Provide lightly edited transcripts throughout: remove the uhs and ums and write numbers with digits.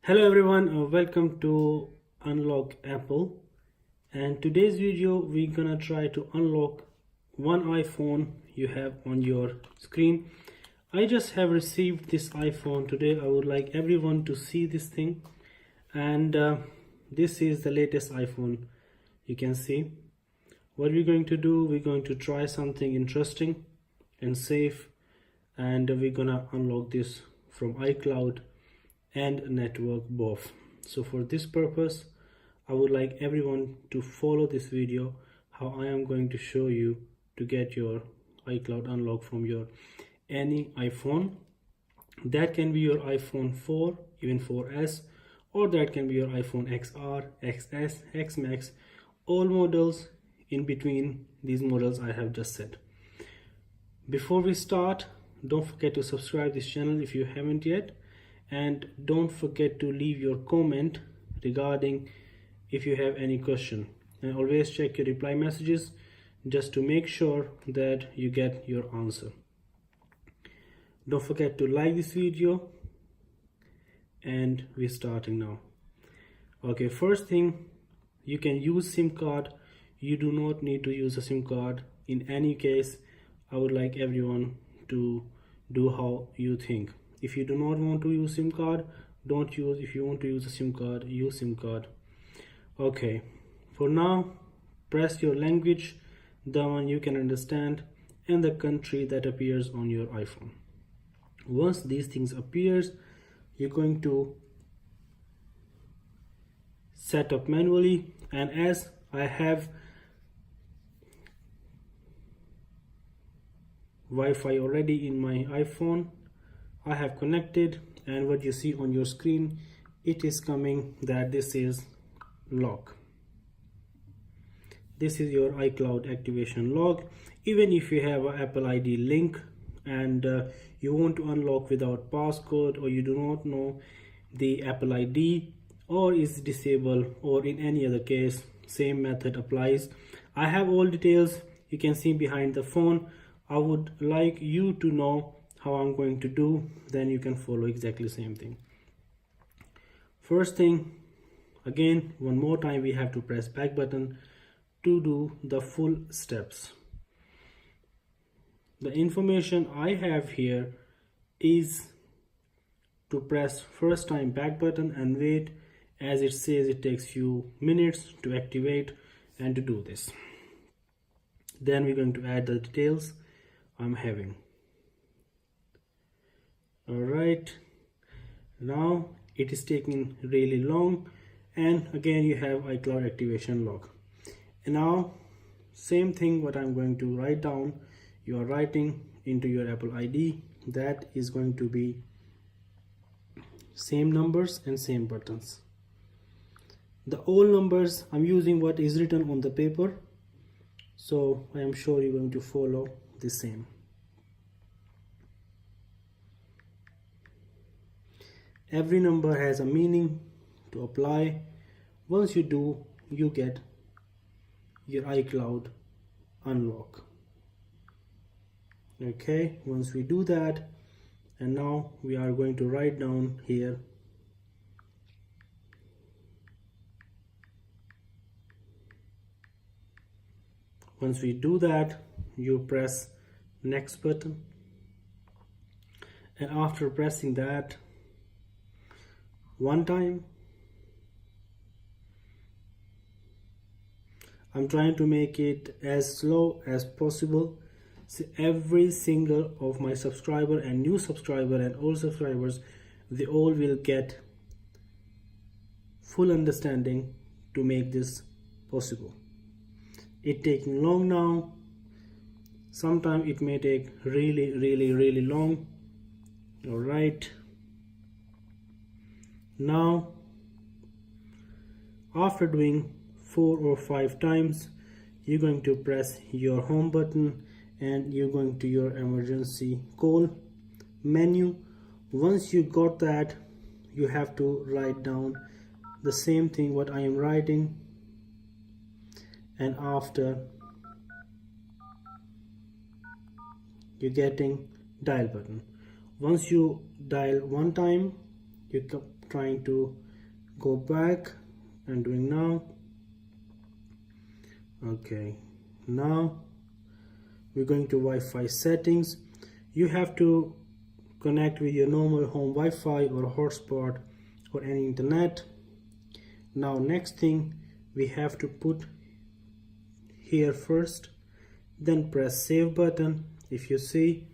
Hello everyone, welcome to Unlock Apple, and today's video we're gonna try to unlock one iPhone you have on your screen. I just have received this iPhone today. I would like everyone to see this thing, and this is the latest iPhone. You can see what we're going to do. We're going to try something interesting and safe, and we're gonna unlock this from iCloud and network both. So for this purpose, I would like everyone to follow this video how I am going to show you to get your iCloud unlock from your any iPhone. That can be your iPhone 4, even 4S, or that can be your iPhone XR, XS, X Max, all models in between these models I have just said. Before we start, don't forget to subscribe this channel if you haven't yet, and don't forget to leave your comment regarding if you have any question, and always check your reply messages just to make sure that you get your answer. Don't forget to like this video, and we're starting now. Okay, first thing, you can use SIM card. You do not need to use a SIM card. In any case, I would like everyone to do how you think. If you do not want to use SIM card, don't use. If you want to use a SIM card, use SIM card. Okay, for now, press your language, the one you can understand, and the country that appears on your iPhone. Once these things appears, you're going to set up manually, and as I have Wi-Fi already in my iPhone, I have connected, and what you see on your screen, it is coming that this is lock. This is your iCloud activation log. Even if you have an Apple ID link and you want to unlock without passcode, or you do not know the Apple ID, or is disabled, or in any other case, same method applies. I have all details you can see behind the phone. I would like you to know how I'm going to do, then you can follow exactly the same thing. First thing, again, one more time, we have to press back button to do the full steps. The information I have here is to press first time back button and wait, as it says it takes few minutes to activate and to do this. Then we're going to add the details I'm having. Alright, now it is taking really long, and again you have iCloud activation log. And now same thing, what I'm going to write down, you are writing into your Apple ID, that is going to be same numbers and same buttons. The all numbers, I'm using what is written on the paper, so I am sure you're going to follow the same. Every number has a meaning to apply. Once you do, you get your iCloud unlock. Okay, once we do that, and now we are going to write down here once we do that, you press next button, and after pressing that one time, I'm trying to make it as slow as possible, so every single of my subscriber and new subscriber and old subscribers, they all will get full understanding to make this possible. It taking long now, sometimes it may take really long. All right, now after doing 4 or 5 times, you're going to press your home button and you're going to your emergency call menu. Once you got that, you have to write down the same thing what I am writing, and after you're getting dial button. Once you dial one time, you're trying to go back and doing now. Okay, now we're going to Wi-Fi settings. You have to connect with your normal home Wi-Fi or hotspot or any internet. Now next thing we have to put here first, then press save button. If you see,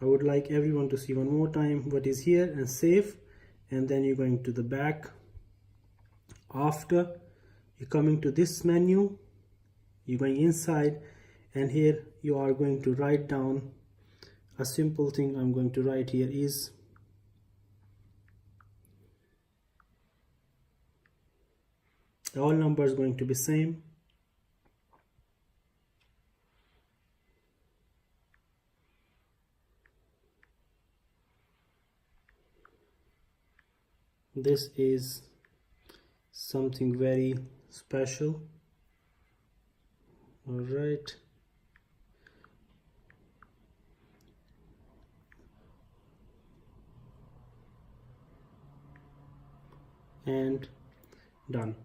I would like everyone to see one more time what is here, and save, and then you're going to the back. After you're coming to this menu, you're going inside, and here you are going to write down a simple thing. I'm going to write here is all numbers going to be same. This is something very special. All right. And done.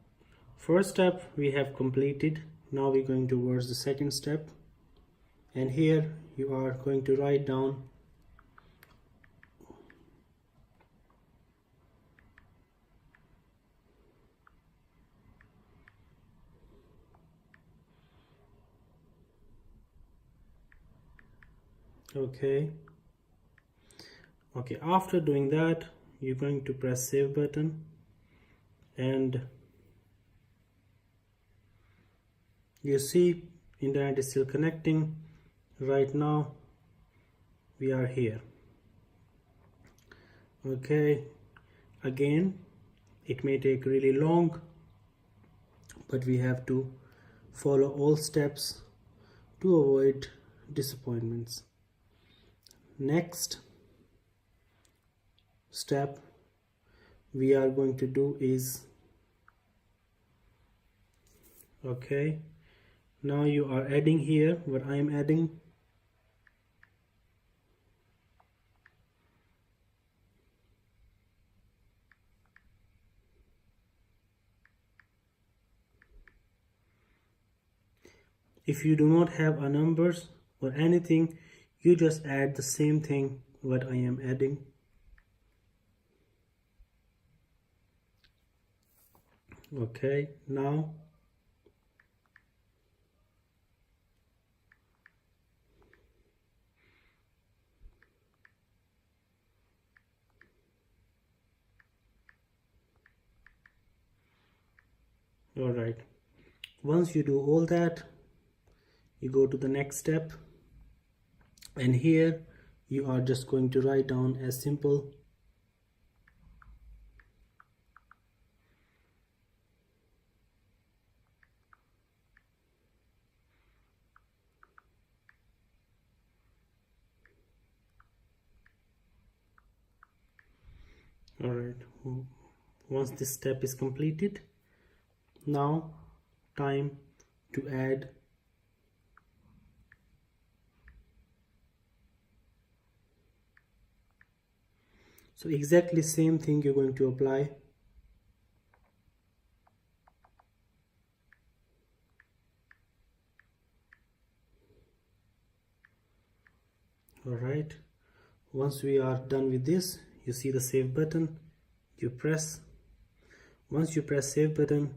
First step we have completed. Now we're going towards the second step, and here you are going to write down okay. After doing that, you're going to press save button, and you see internet is still connecting. Right now we are here. Okay, again it may take really long, but we have to follow all steps to avoid disappointments. Next step we are going to do is, okay, now you are adding here what I am adding. If you do not have a numbers or anything, you just add the same thing what I am adding. Okay, now all right, once you do all that, you go to the next step, and here you are just going to write down as simple all right. Once this step is completed, now time to add so exactly same thing you're going to apply. All right, once we are done with this, you see the save button, you press. Once you press save button,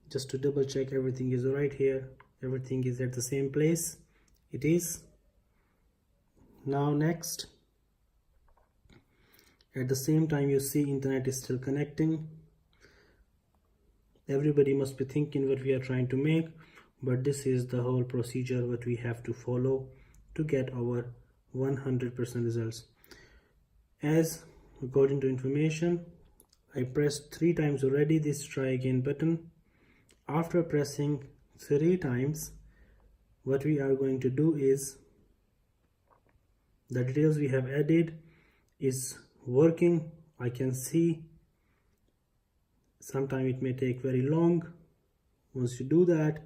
just to double check everything is right here, everything is at the same place. It is. Now next, at the same time you see internet is still connecting. Everybody must be thinking what we are trying to make, but this is the whole procedure what we have to follow to get our 100% results. As according to information, I pressed 3 times already this try again button. After pressing 3 times, what we are going to do is the details we have added is working. I can see sometimes it may take very long. Once you do that,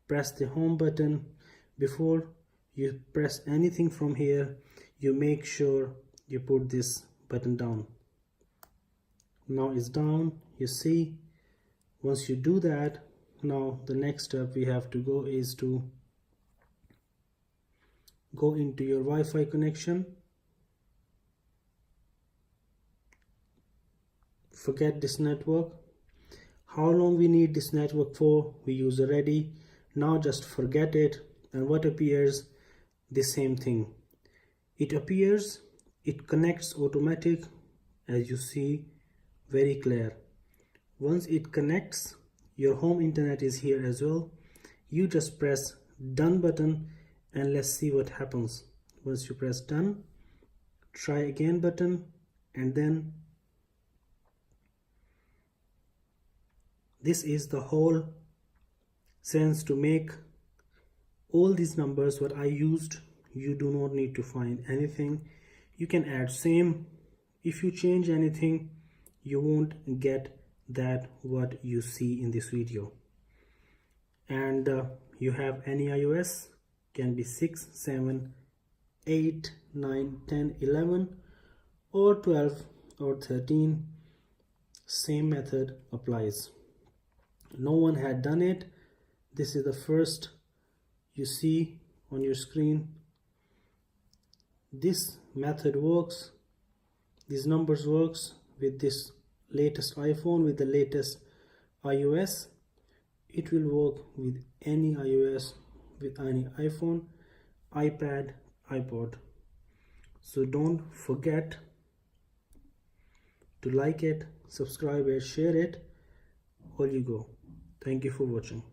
press the home button. Before you press anything from here, you make sure you put this button down. Now it's down, you see. Once you do that, now the next step we have to go is to go into your Wi-Fi connection. Forget this network. How long we need this network for, we use already. Now just forget it, and what appears? The same thing. It appears, it connects automatic, as you see, very clear. Once it connects, your home internet is here as well. You just press done button and let's see what happens. Once you press done, try again button, and then this is the whole sense to make all these numbers what I used. You do not need to find anything. You can add same. If you change anything, you won't get that what you see in this video. And you have any iOS, can be 6, 7, 8, 9, 10, 11 or 12 or 13. Same method applies. No one had done it. This is the first you see on your screen. This method works, these numbers works with this latest iPhone, with the latest iOS. It will work with any iOS, with any iPhone, iPad, iPod. So don't forget to like it, subscribe it, share it. All you go. Thank you for watching.